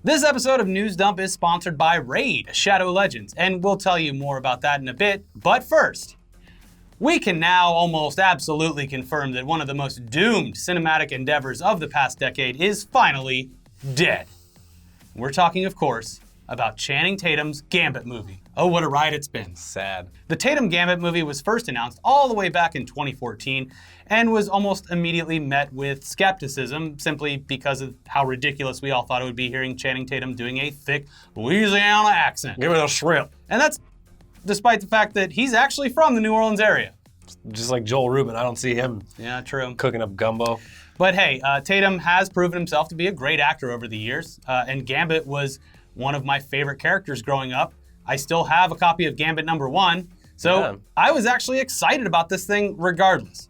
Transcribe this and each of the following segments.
This episode of News Dump is sponsored by Raid: Shadow Legends, and we'll tell you more about that in a bit. But first, we can now almost absolutely confirm that one of the most doomed cinematic endeavors of the past decade is finally dead. We're talking, of course, about Channing Tatum's Gambit movie. Oh, what a ride it's been. Sad. The Tatum Gambit movie was first announced all the way back in 2014 and was almost immediately met with skepticism simply because of how ridiculous we all thought it would be hearing Channing Tatum doing a thick Louisiana accent. Give me the shrimp. And that's despite the fact that he's actually from the New Orleans area. Just like Joel Rubin, I don't see him cooking up gumbo. But hey, Tatum has proven himself to be a great actor over the years, and Gambit was one of my favorite characters growing up. I still have a copy of Gambit #1, so I was actually excited about this thing regardless.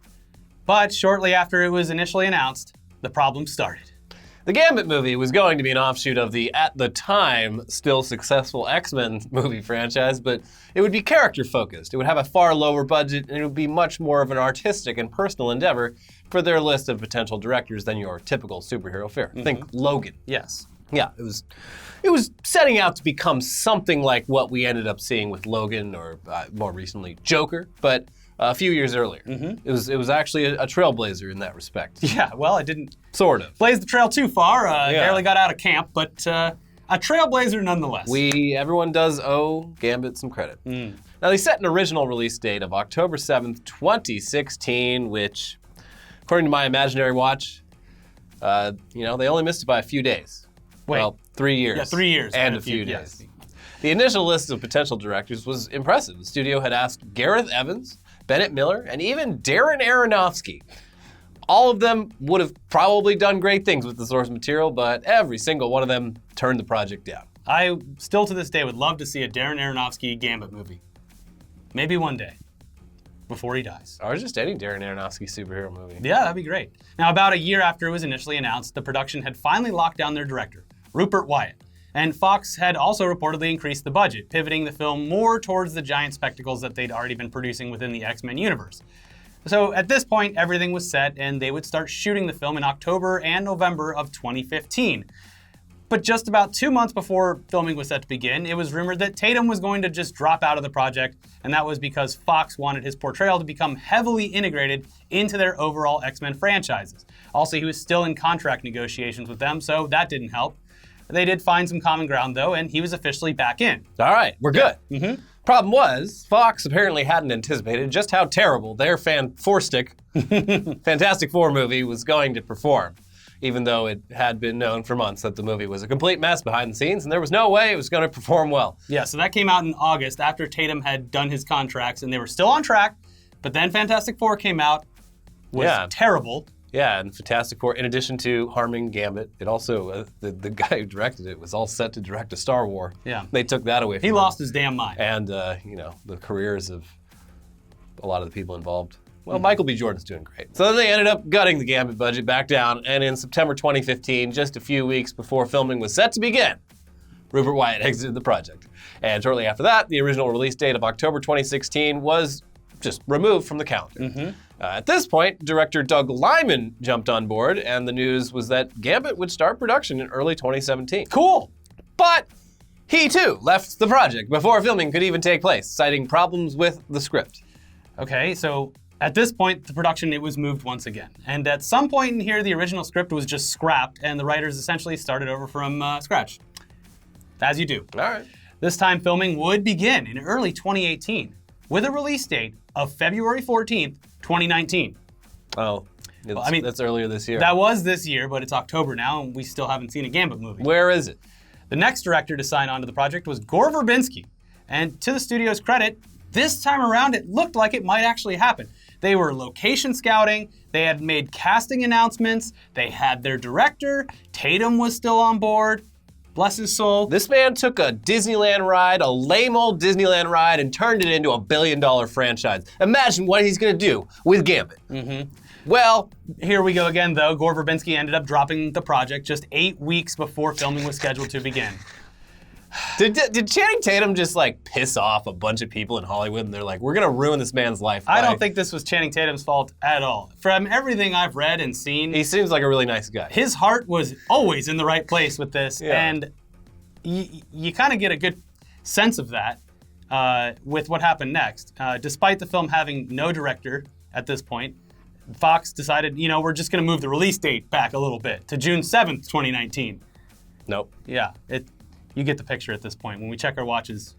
But shortly after it was initially announced, the problem started. The Gambit movie was going to be an offshoot of the, at the time, still successful X-Men movie franchise, but it would be character-focused. It would have a far lower budget, and it would be much more of an artistic and personal endeavor for their list of potential directors than your typical superhero fare. Think Logan. Yes. Yeah, it was setting out to become something like what we ended up seeing with Logan, or more recently, Joker, but a few years earlier. It was actually a trailblazer in that respect. Yeah, well, it didn't sort of blaze the trail too far. Barely got out of camp, but a trailblazer nonetheless. Everyone does owe Gambit some credit. Now, they set an original release date of October 7th, 2016, which, according to my imaginary watch, they only missed it by a few days. Wait. Well, 3 years. Yeah, 3 years. And a few days. The initial list of potential directors was impressive. The studio had asked Gareth Evans, Bennett Miller, and even Darren Aronofsky. All of them would have probably done great things with the source material, but every single one of them turned the project down. I still to this day would love to see a Darren Aronofsky Gambit movie. Maybe one day. Before he dies. Or just any Darren Aronofsky superhero movie. Yeah, that'd be great. Now, about a year after it was initially announced, the production had finally locked down their director, Rupert Wyatt. And Fox had also reportedly increased the budget, pivoting the film more towards the giant spectacles that they'd already been producing within the X-Men universe. So at this point, everything was set, and they would start shooting the film in October and November of 2015. But just about 2 months before filming was set to begin, it was rumored that Tatum was going to just drop out of the project, and that was because Fox wanted his portrayal to become heavily integrated into their overall X-Men franchises. Also, he was still in contract negotiations with them, so that didn't help. They did find some common ground, though, and he was officially back in. All right, we're good. Problem was, Fox apparently hadn't anticipated just how terrible their Fantastic Four movie was going to perform, even though it had been known for months that the movie was a complete mess behind the scenes, and there was no way it was going to perform well. Yeah, so that came out in August after Tatum had done his contracts, and they were still on track, but then Fantastic Four came out, was terrible. Yeah, and Fantastic Four, in addition to harming Gambit, it also, the guy who directed it was all set to direct a Star Wars. Yeah. They took that away from him. He lost his damn mind. And, the careers of a lot of the people involved. Well, Michael B. Jordan's doing great. So then they ended up gutting the Gambit budget back down, and in September 2015, just a few weeks before filming was set to begin, Rupert Wyatt exited the project. And shortly after that, the original release date of October 2016 was just removed from the calendar. At this point, director Doug Liman jumped on board, and the news was that Gambit would start production in early 2017. Cool! But he, too, left the project before filming could even take place, citing problems with the script. Okay, so at this point, the production, it was moved once again. And at some point in here, the original script was just scrapped, and the writers essentially started over from scratch. As you do. All right. This time, filming would begin in early 2018, with a release date of February 14th, 2019. Oh, that's earlier this year. That was this year, but it's October now, and we still haven't seen a Gambit movie. Where is it? The next director to sign on to the project was Gore Verbinski. And to the studio's credit, this time around, it looked like it might actually happen. They were location scouting, they had made casting announcements, they had their director, Tatum was still on board. Bless his soul. This man took a Disneyland ride, a lame old Disneyland ride, and turned it into a billion-dollar franchise. Imagine what he's gonna do with Gambit. Well, here we go again, though. Gore Verbinski ended up dropping the project just 8 weeks before filming was scheduled to begin. Did Channing Tatum just like piss off a bunch of people in Hollywood and they're like, we're gonna ruin this man's life? I don't think this was Channing Tatum's fault at all. From everything I've read and seen, he seems like a really nice guy. His heart was always in the right place with this, and you kind of get a good sense of that with what happened next. Despite the film having no director at this point, Fox decided, we're just going to move the release date back a little bit to June 7th, 2019. Nope. Yeah, you get the picture at this point. When we check our watches,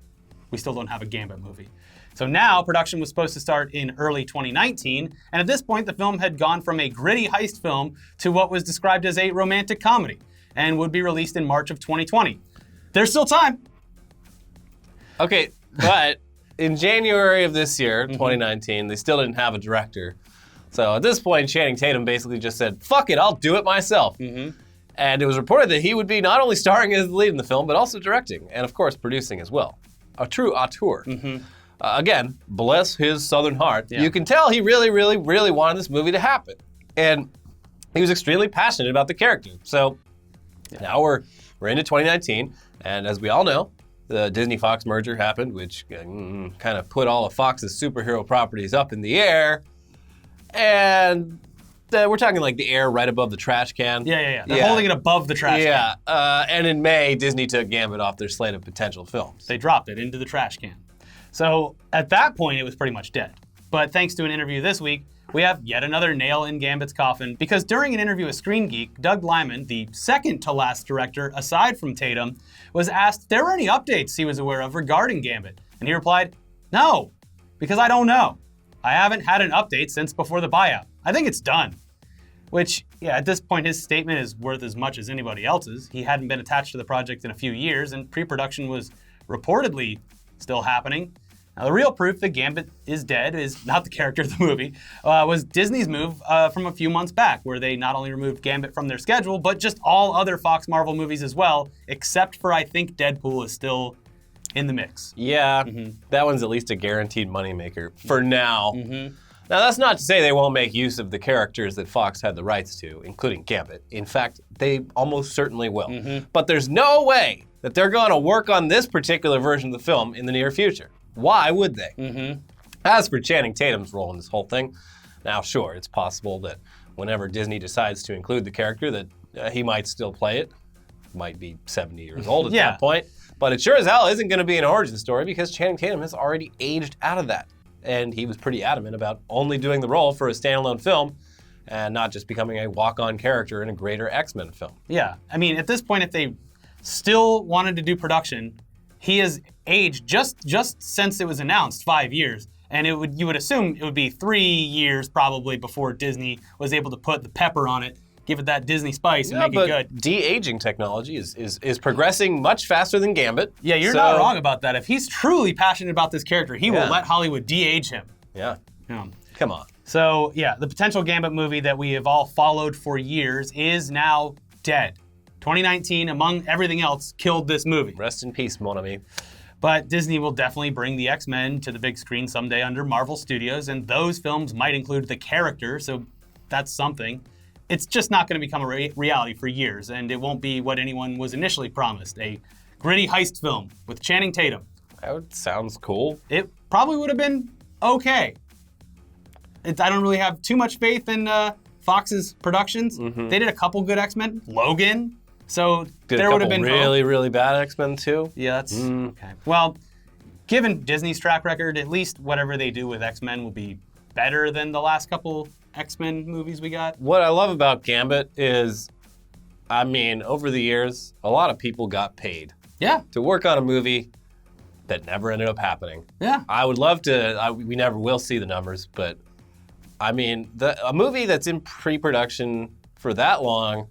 we still don't have a Gambit movie. So now production was supposed to start in early 2019, and at this point the film had gone from a gritty heist film to what was described as a romantic comedy, and would be released in March of 2020. There's still time. Okay, but in January of this year, 2019, they still didn't have a director. So at this point, Channing Tatum basically just said, fuck it, I'll do it myself. And it was reported that he would be not only starring as the lead in the film, but also directing, and of course producing as well. A true auteur. Again, bless his southern heart. Yeah. You can tell he really, really, really wanted this movie to happen. And he was extremely passionate about the character. So now we're into 2019, and as we all know, the Disney-Fox merger happened, which kind of put all of Fox's superhero properties up in the air. And we're talking like the air right above the trash can. Yeah. They're holding it above the trash can. And in May, Disney took Gambit off their slate of potential films. They dropped it into the trash can. So at that point, it was pretty much dead. But thanks to an interview this week, we have yet another nail in Gambit's coffin, because during an interview with Screen Geek, Doug Liman, the second to last director aside from Tatum, was asked if there were any updates he was aware of regarding Gambit. And he replied, no, because I don't know. I haven't had an update since before the buyout. I think it's done. Which, at this point, his statement is worth as much as anybody else's. He hadn't been attached to the project in a few years, and pre-production was reportedly still happening. Now, the real proof that Gambit is dead is not the character of the movie, was Disney's move from a few months back, where they not only removed Gambit from their schedule, but just all other Fox Marvel movies as well, except for, I think, Deadpool is still in the mix. Yeah, that one's at least a guaranteed moneymaker for now. Now, that's not to say they won't make use of the characters that Fox had the rights to, including Gambit. In fact, they almost certainly will. But there's no way that they're going to work on this particular version of the film in the near future. Why would they? As for Channing Tatum's role in this whole thing, now sure, it's possible that whenever Disney decides to include the character that he might still play it. Might be 70 years old at that point. But it sure as hell isn't going to be an origin story, because Channing Tatum has already aged out of that. And he was pretty adamant about only doing the role for a standalone film and not just becoming a walk-on character in a greater X-Men film. Yeah, I mean, at this point, if they still wanted to do production, he has aged just since it was announced 5 years. And you would assume it would be 3 years probably before Disney was able to put the pepper on it, give it that Disney spice and make it good. De-aging technology is progressing much faster than Gambit. Yeah, you're not wrong about that. If he's truly passionate about this character, he will let Hollywood de-age him. Yeah. Come on. So, the potential Gambit movie that we have all followed for years is now dead. 2019, among everything else, killed this movie. Rest in peace, mon ami. But Disney will definitely bring the X-Men to the big screen someday under Marvel Studios, and those films might include the character, so that's something. It's just not going to become a reality for years, and it won't be what anyone was initially promised, a gritty heist film with Channing Tatum. That sounds cool. It probably would have been okay. I don't really have too much faith in Fox's productions. They did a couple good X-Men. Logan. So there would have been really, really bad X-Men too. Yeah, that's okay. Well, given Disney's track record, at least whatever they do with X-Men will be better than the last couple X-Men movies we got. What I love about Gambit is, I mean, over the years, a lot of people got paid. Yeah. To work on a movie that never ended up happening. Yeah. I would love to, we never will see the numbers, but I mean, a movie that's in pre-production for that long,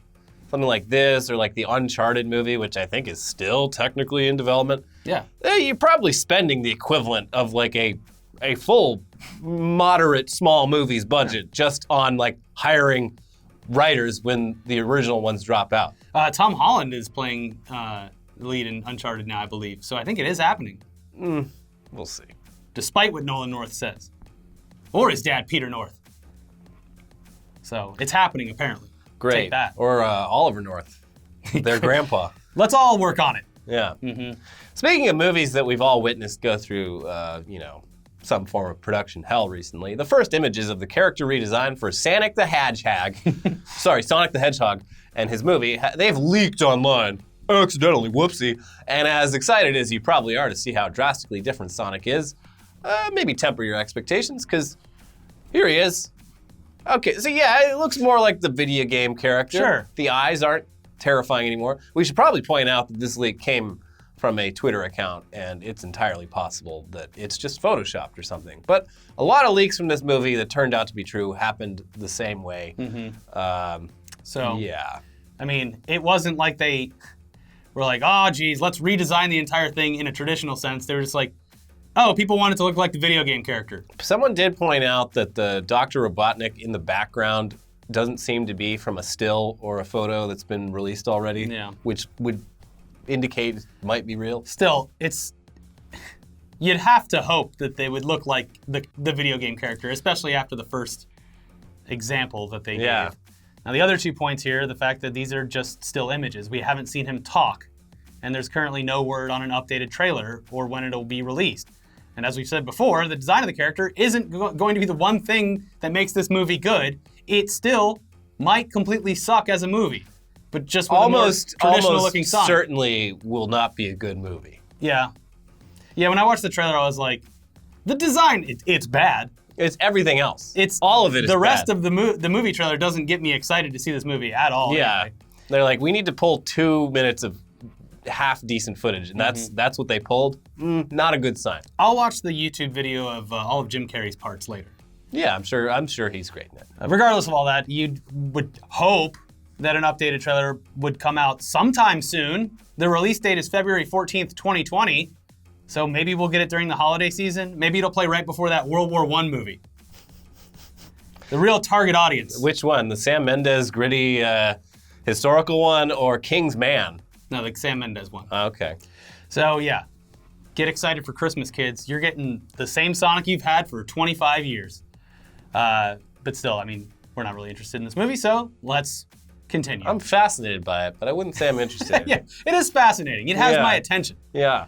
something like this, or like the Uncharted movie, which I think is still technically in development. Yeah. You're probably spending the equivalent of like a full, moderate, small movie's budget just on like hiring writers when the original ones drop out. Tom Holland is playing the lead in Uncharted now, I believe. So I think it is happening. We'll see. Despite what Nolan North says. Or his dad, Peter North. So it's happening, apparently. Great. Take that. Or Oliver North, their grandpa. Let's all work on it. Yeah. Speaking of movies that we've all witnessed go through, some form of production hell recently, the first images of the character redesign for Sonic the Hedgehog and his movie, they've leaked online. accidentally, whoopsie. And as excited as you probably are to see how drastically different Sonic is, maybe temper your expectations, because here he is. Okay, so yeah, it looks more like the video game character. Sure. The eyes aren't terrifying anymore. We should probably point out that this leak came from a Twitter account, and it's entirely possible that it's just photoshopped or something. But a lot of leaks from this movie that turned out to be true happened the same way. So, yeah. I mean, it wasn't like they were like, oh, geez, let's redesign the entire thing in a traditional sense. They were just like, oh, people want it to look like the video game character. Someone did point out that the Dr. Robotnik in the background doesn't seem to be from a still or a photo that's been released already, which would indicate it might be real. Still, you'd have to hope that they would look like the video game character, especially after the first example that they gave. Now, the other 2 points here, the fact that these are just still images. We haven't seen him talk, and there's currently no word on an updated trailer or when it'll be released. And as we've said before, the design of the character isn't going to be the one thing that makes this movie good. It still might completely suck as a movie, but just with almost a more traditional-looking Sonic. Certainly will not be a good movie. Yeah. Yeah, when I watched the trailer, I was like, the design, it's bad. It's everything else. It's all of it is the rest bad. of the movie trailer doesn't get me excited to see this movie at all. Yeah. Anyway. They're like, we need to pull 2 minutes of half decent footage, and that's what they pulled. Not a good sign. I'll watch the YouTube video of all of Jim Carrey's parts later. Yeah, I'm sure he's great in it. Regardless of all that, you would hope that an updated trailer would come out sometime soon. The release date is February 14th, 2020. So maybe we'll get it during the holiday season. Maybe it'll play right before that World War I movie. The real target audience. Which one? The Sam Mendes gritty historical one or King's Man? No, the Sam Mendes one. Okay. So yeah, get excited for Christmas, kids. You're getting the same Sonic you've had for 25 years. But still, I mean, we're not really interested in this movie, so let's continue. I'm fascinated by it, but I wouldn't say I'm interested. Yeah, it is fascinating. It has my attention. Yeah.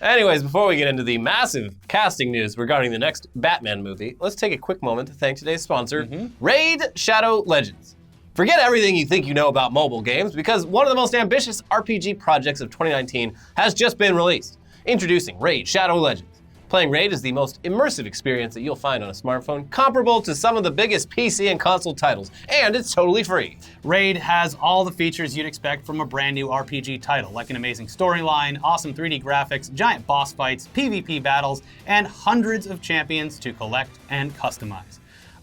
Anyways, before we get into the massive casting news regarding the next Batman movie, let's take a quick moment to thank today's sponsor, Raid Shadow Legends. Forget everything you think you know about mobile games, because one of the most ambitious RPG projects of 2019 has just been released. Introducing Raid Shadow Legends. Playing Raid is the most immersive experience that you'll find on a smartphone, comparable to some of the biggest PC and console titles, and it's totally free. Raid has all the features you'd expect from a brand new RPG title, like an amazing storyline, awesome 3D graphics, giant boss fights, PvP battles, and hundreds of champions to collect and customize.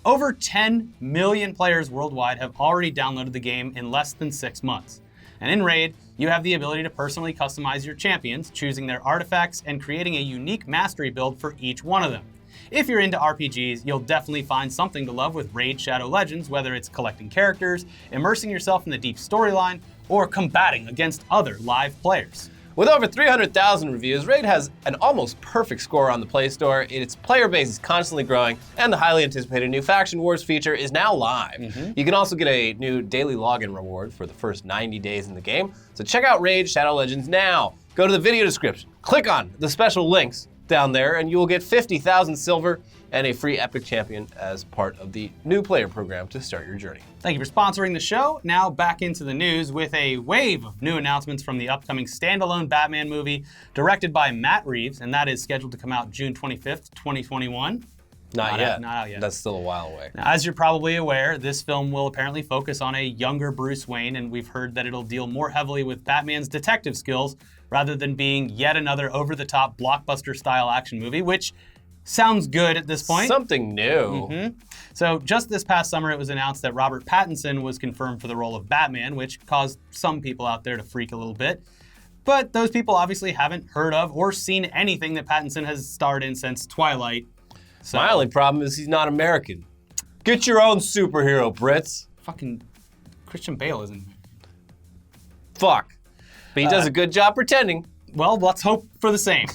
Over 10 million players worldwide have already downloaded the game in less than 6 months. And in Raid, you have the ability to personally customize your champions, choosing their artifacts and creating a unique mastery build for each one of them. If you're into RPGs, you'll definitely find something to love with Raid Shadow Legends, whether it's collecting characters, immersing yourself in the deep storyline, or combating against other live players. With over 300,000 reviews, Raid has an almost perfect score on the Play Store. Its player base is constantly growing, and the highly anticipated new Faction Wars feature is now live. You can also get a new daily login reward for the first 90 days in the game. So check out Raid Shadow Legends now. Go to the video description, click on the special links down there, and you will get 50,000 silver and a free Epic Champion as part of the new player program to start your journey. Thank you for sponsoring the show. Now back into the news with a wave of new announcements from the upcoming standalone Batman movie directed by Matt Reeves, and that is scheduled to come out June 25th, 2021. Not yet. Not out yet. That's still a while away. Now, as you're probably aware, this film will apparently focus on a younger Bruce Wayne, and we've heard that it'll deal more heavily with Batman's detective skills rather than being yet another over-the-top blockbuster-style action movie, which sounds good at this point. Something new. So just this past summer, it was announced that Robert Pattinson was confirmed for the role of Batman, which caused some people out there to freak a little bit. But those people obviously haven't heard of or seen anything that Pattinson has starred in since Twilight. So, My only problem is he's not American. Get your own superhero, Brits. fucking Christian Bale isn't. Fuck. But he does a good job pretending. Well, let's hope for the same.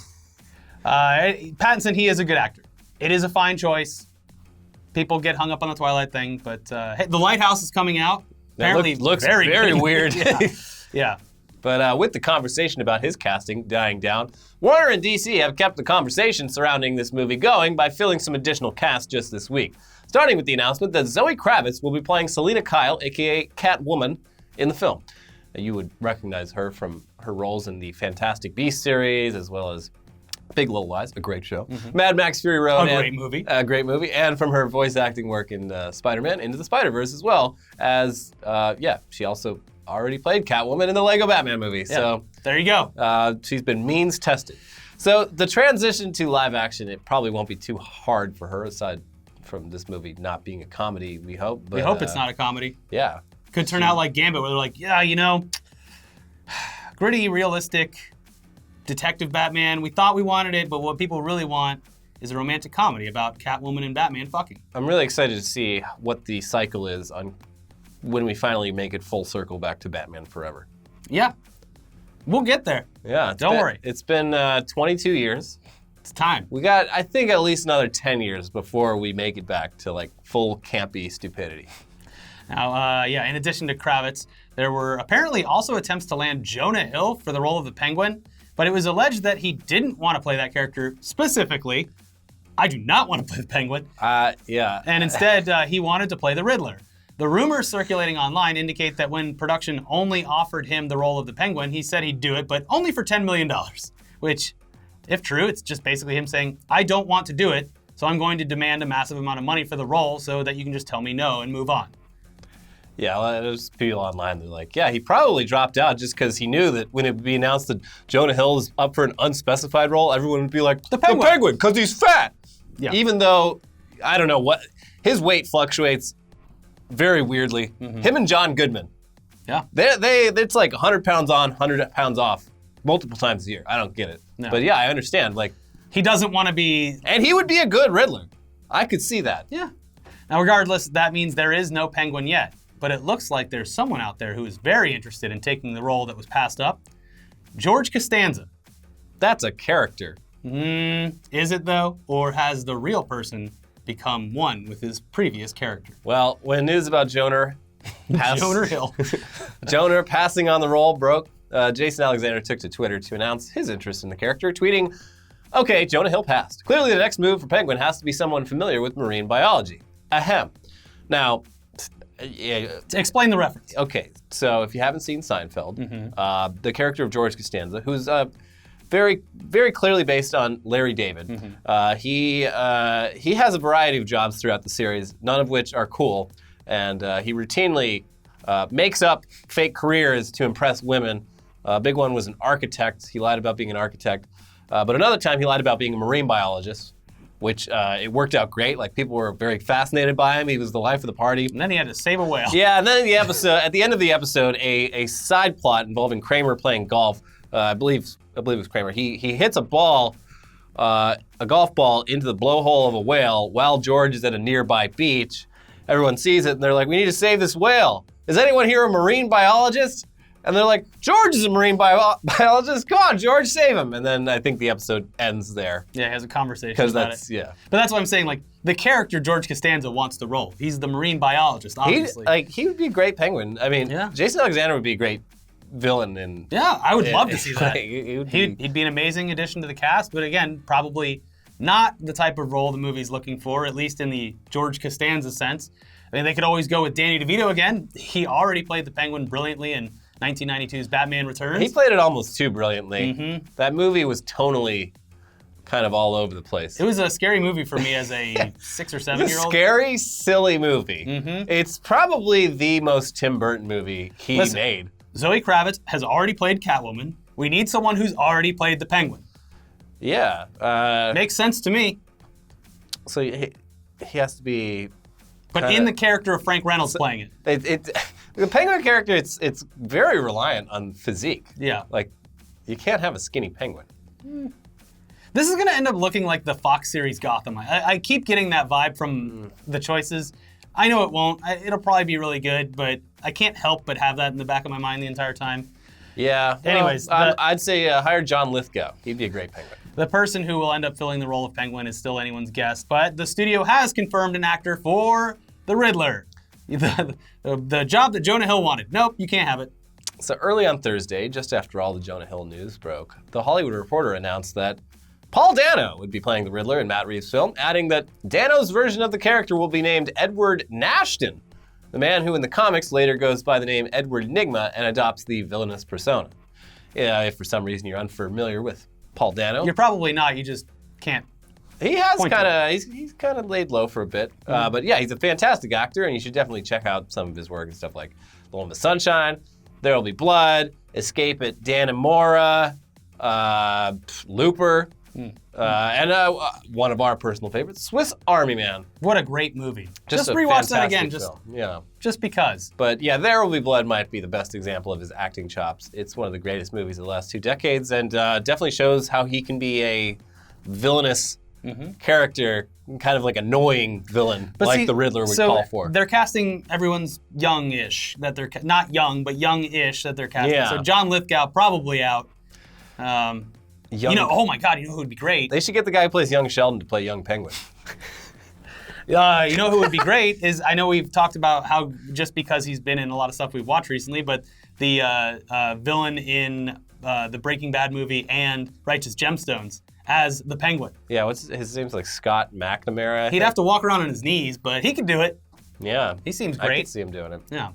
Pattinson, he is a good actor. It is a fine choice. People get hung up on the Twilight thing, but hey, The Lighthouse is coming out. Apparently, looks very good. weird. Yeah. But with the conversation about his casting dying down, Warner and DC have kept the conversation surrounding this movie going by filling some additional cast just this week. Starting with the announcement that Zoe Kravitz will be playing Selena Kyle, aka Catwoman, in the film. You would recognize her from her roles in the Fantastic Beasts series, as well as Big Little Lies, a great show. Mad Max Fury Road. Great movie. A great movie. And from her voice acting work in Spider-Man Into the Spider-Verse as well as, she also already played Catwoman in the Lego Batman movie. Yeah. So there you go. She's been means tested. So the transition to live action, it probably won't be too hard for her, aside from this movie not being a comedy, we hope. But, we hope it's not a comedy. Yeah. Could turn out like Gambit, where they're like, yeah, gritty, realistic detective Batman. We thought we wanted it, but what people really want is a romantic comedy about Catwoman and Batman fucking. I'm really excited to see what the cycle is on when we finally make it full circle back to Batman Forever. Yeah. We'll get there. Yeah. Don't worry. It's been 22 years. It's time. We got, I think, at least another 10 years before we make it back to like full campy stupidity. Now, in addition to Kravitz, there were apparently also attempts to land Jonah Hill for the role of the Penguin, but it was alleged that he didn't want to play that character specifically. I do not want to play the Penguin. Yeah. And instead, he wanted to play the Riddler. The rumors circulating online indicate that when production only offered him the role of the Penguin, he said he'd do it, but only for $10 million, which, if true, it's just basically him saying, I don't want to do it, so I'm going to demand a massive amount of money for the role so that you can just tell me no and move on. Yeah, there's people online that are like, yeah, he probably dropped out just because he knew that when it would be announced that Jonah Hill is up for an unspecified role, everyone would be like, the Penguin, because he's fat. Yeah. Even though, I don't know what, his weight fluctuates very weirdly. Him and John Goodman. Yeah. It's like 100 pounds on, 100 pounds off multiple times a year. I don't get it. No. But yeah, I understand. Like, he doesn't want to be... And he would be a good Riddler. I could see that. Yeah. Now, regardless, that means there is no Penguin yet. But it looks like there's someone out there who is very interested in taking the role that was passed up. George Costanza. That's a character. Is it though? Or has the real person become one with his previous character? Well, when news about Jonah Hill. Jonah passing on the role broke, Jason Alexander took to Twitter to announce his interest in the character, tweeting, okay, Jonah Hill passed. Clearly the next move for Penguin has to be someone familiar with marine biology. Ahem. Now, explain the reference. Okay, so if you haven't seen Seinfeld, the character of George Costanza, who's very, very clearly based on Larry David, he has a variety of jobs throughout the series, none of which are cool, and he routinely makes up fake careers to impress women. A big one was an architect. He lied about being an architect, but another time he lied about being a marine biologist, which it worked out great. Like, people were very fascinated by him. He was the life of the party. And then he had to save a whale. Yeah, and then at the end of the episode, a side plot involving Kramer playing golf. I believe it was Kramer. He hits a golf ball into the blowhole of a whale while George is at a nearby beach. Everyone sees it and they're like, we need to save this whale. Is anyone here a marine biologist? And they're like, George is a marine biologist. Come on, George, save him. And then I think the episode ends there. Yeah, he has a conversation about it. Yeah. But that's what I'm saying. Like, the character George Costanza wants the role. He's the marine biologist, obviously. He would be a great Penguin. I mean, Jason Alexander would be a great villain. I would love to see that. He'd be an amazing addition to the cast. But again, probably not the type of role the movie's looking for, at least in the George Costanza sense. I mean, they could always go with Danny DeVito again. He already played the Penguin brilliantly in 1992's Batman Returns. He played it almost too brilliantly. That movie was tonally kind of all over the place. It was a scary movie for me as a 6 or 7-year-old. Scary, silly movie. It's probably the most Tim Burton movie he made. Zoe Kravitz has already played Catwoman. We need someone who's already played the Penguin. Yeah. Makes sense to me. So he has to be... But in the character of Frank Reynolds playing it. The Penguin character, it's very reliant on physique. Yeah. Like, you can't have a skinny penguin. This is going to end up looking like the Fox series Gotham. I keep getting that vibe from the choices. I know it won't. It'll probably be really good, but I can't help but have that in the back of my mind the entire time. Yeah. Anyways. I'd say hire John Lithgow. He'd be a great Penguin. The person who will end up filling the role of Penguin is still anyone's guess, but the studio has confirmed an actor for the Riddler. The job that Jonah Hill wanted. Nope, you can't have it. So early on Thursday, just after all the Jonah Hill news broke, The Hollywood Reporter announced that Paul Dano would be playing the Riddler in Matt Reeves' film, adding that Dano's version of the character will be named Edward Nashton. the man who in the comics later goes by the name Edward Nygma and adopts the villainous persona. If for some reason you're unfamiliar with Paul Dano. You're probably not. You just can't. He has kind of, he's kind of laid low for a bit. But yeah, he's a fantastic actor, and you should definitely check out some of his work and stuff like The One with Sunshine, There Will Be Blood, Escape at Dannemora, Looper, and one of our personal favorites, Swiss Army Man. What a great movie. Just rewatch that again, just because. But yeah, There Will Be Blood might be the best example of his acting chops. It's one of the greatest movies of the last 2 decades, and definitely shows how he can be a villainous character, kind of like annoying villain, but like the Riddler would call for. They're casting everyone's young-ish, that they're not young, but young-ish that they're casting. Yeah. So John Lithgow probably out. Oh my God, you know who would be great? They should get the guy who plays young Sheldon to play young Penguin. You know who would be great is, I know we've talked about how just because he's been in a lot of stuff we've watched recently, but the villain in the Breaking Bad movie and Righteous Gemstones as the Penguin. Yeah, his name's like Scott McNamara. He'd have to walk around on his knees, but he could do it. Yeah. He seems great. I could see him doing it. Yeah.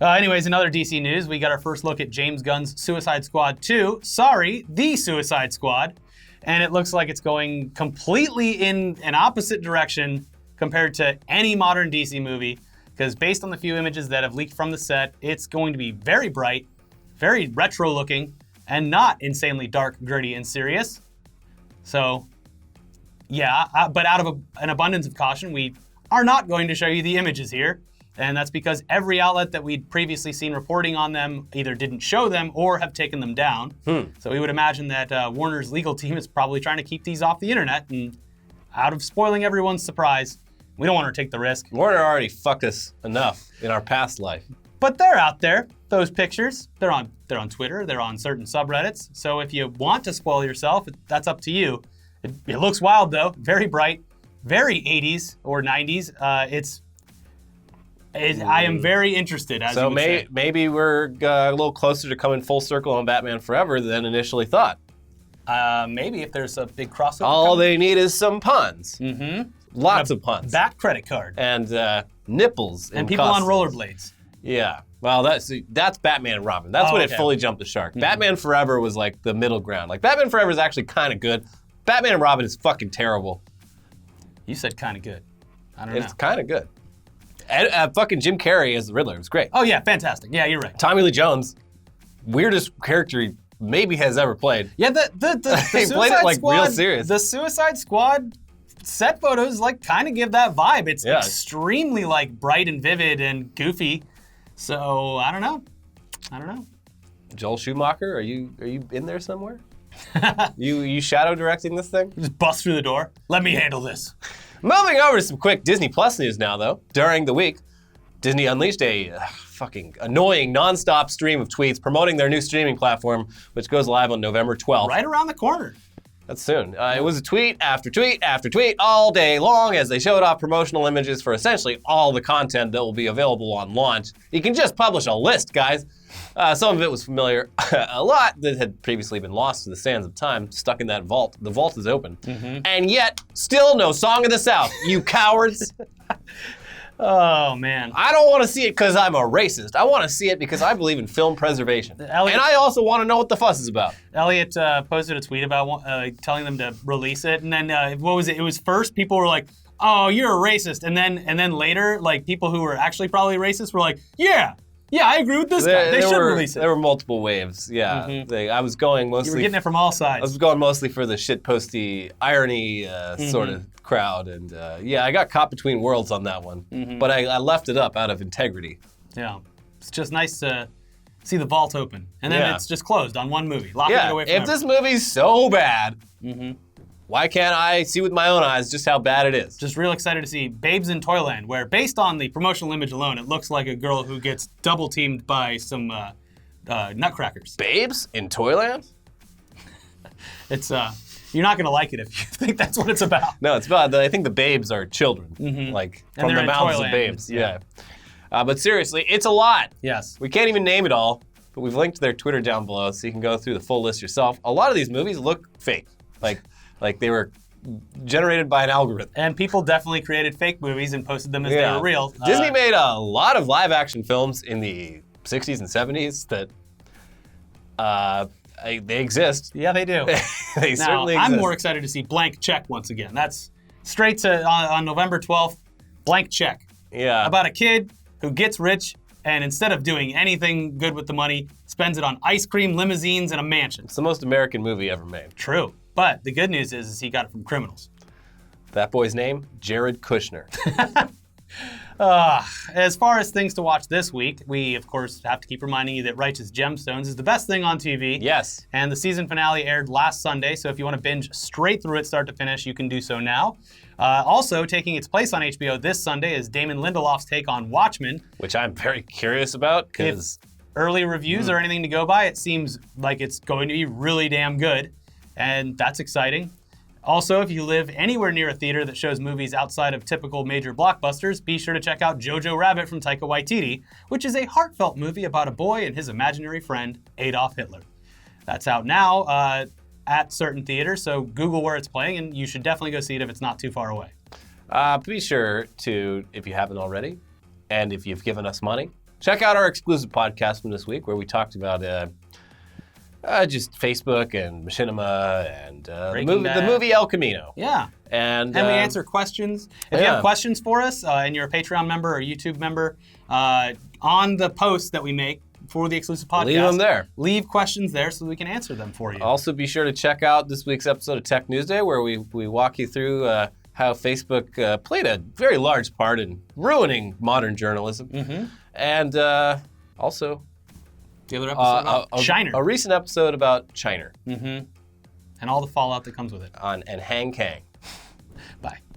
Anyways, in other DC news, we got our first look at James Gunn's Suicide Squad 2. Sorry, The Suicide Squad. And it looks like it's going completely in an opposite direction compared to any modern DC movie, because based on the few images that have leaked from the set, it's going to be very bright, very retro looking, and not insanely dark, gritty, and serious. So, yeah, but out of an abundance of caution, we are not going to show you the images here. And that's because every outlet that we'd previously seen reporting on them either didn't show them or have taken them down. So we would imagine that Warner's legal team is probably trying to keep these off the internet, and out of spoiling everyone's surprise, we don't want to take the risk. Warner already fucked us enough in our past life. But they're out there, those pictures. They're on Twitter, they're on certain subreddits. So if you want to spoil yourself, that's up to you. It looks wild though, very bright, very 80s or 90s. I am very interested, as you would say. Maybe we're a little closer to coming full circle on Batman Forever than initially thought. Maybe if there's a big crossover. All they need is some puns. Lots of puns. Bat credit card. And nipples. And people costumes. on rollerblades. Yeah. Well, that's Batman and Robin. That's when it fully jumped the shark. Batman Forever was like the middle ground. Like, Batman Forever is actually kind of good. Batman and Robin is fucking terrible. You said kind of good. I don't know. It's kind of good. Fucking Jim Carrey as the Riddler was great. Oh yeah, fantastic. Yeah, you're right. Tommy Lee Jones, weirdest character he maybe has ever played. Yeah, the he played it like Squad, real serious. The Suicide Squad set photos like kind of give that vibe. It's extremely like bright and vivid and goofy. So I don't know. Joel Schumacher, are you in there somewhere? you shadow directing this thing? Just bust through the door. Let me handle this. Moving over to some quick Disney Plus news now, though. During the week, Disney unleashed a fucking annoying non-stop stream of tweets promoting their new streaming platform, which goes live on November 12th. Right around the corner. That's soon. It was a tweet after tweet after tweet all day long as they showed off promotional images for essentially all the content that will be available on launch. You can just publish a list, guys. Some of it was familiar. A lot that had previously been lost to the sands of time, stuck in that vault. The vault is open. And yet, still no Song of the South, you cowards. Oh, man. I don't want to see it because I'm a racist. I want to see it because I believe in film preservation. And I also want to know what the fuss is about. Elliot posted a tweet about telling them to release it. And then, what was it? It was first, people were like, oh, you're a racist. And then later, like, people who were actually probably racist were like, yeah, I agree with this guy. They should release it. There were multiple waves, yeah. I was going mostly... You were getting it from all sides. I was going mostly for the shitposty irony sort of crowd. And I got caught between worlds on that one. But I left it up out of integrity. Yeah. It's just nice to see the vault open. And then it's just closed on one movie. Locking it away from if this movie's so bad... Why can't I see with my own eyes just how bad it is? Just real excited to see Babes in Toyland, where based on the promotional image alone, it looks like a girl who gets double teamed by some nutcrackers. Babes in Toyland? It's you're not gonna like it if you think that's what it's about. No, it's about I think the babes are children, like from the mouths of babes. Yeah. But seriously, it's a lot. Yes. We can't even name it all, but we've linked their Twitter down below so you can go through the full list yourself. A lot of these movies look fake, like they were generated by an algorithm. And people definitely created fake movies and posted them as they were real. Disney made a lot of live-action films in the 60s and 70s that they exist. Yeah, they do. They certainly exist. I'm more excited to see Blank Check once again. That's straight to on November 12th, Blank Check. Yeah. About a kid who gets rich and instead of doing anything good with the money, spends it on ice cream, limousines, and a mansion. It's the most American movie ever made. True. But the good news is he got it from criminals. That boy's name? Jared Kushner. As far as things to watch this week, we, of course, have to keep reminding you that Righteous Gemstones is the best thing on TV. Yes. And the season finale aired last Sunday, so if you want to binge straight through it, start to finish, you can do so now. Also, taking its place on HBO this Sunday is Damon Lindelof's take on Watchmen. Which I'm very curious about, because... early reviews or anything to go by, it seems like it's going to be really damn good. And that's exciting. Also, if you live anywhere near a theater that shows movies outside of typical major blockbusters, be sure to check out Jojo Rabbit from Taika Waititi, which is a heartfelt movie about a boy and his imaginary friend, Adolf Hitler. That's out now at certain theaters, so Google where it's playing, and you should definitely go see it if it's not too far away. Be sure to, if you haven't already, and if you've given us money, check out our exclusive podcast from this week, where we talked about just Facebook and Machinima and the movie El Camino. Yeah. And we answer questions. If you have questions for us and you're a Patreon member or YouTube member, on the posts that we make for the exclusive podcast, leave them there. Leave questions there so we can answer them for you. Also, be sure to check out this week's episode of Tech News Day, where we walk you through how Facebook played a very large part in ruining modern journalism. Mm-hmm. And also... the other episode Shiner. A recent episode about Shiner. Mm-hmm. And all the fallout that comes with it. And Hang Kang. Bye.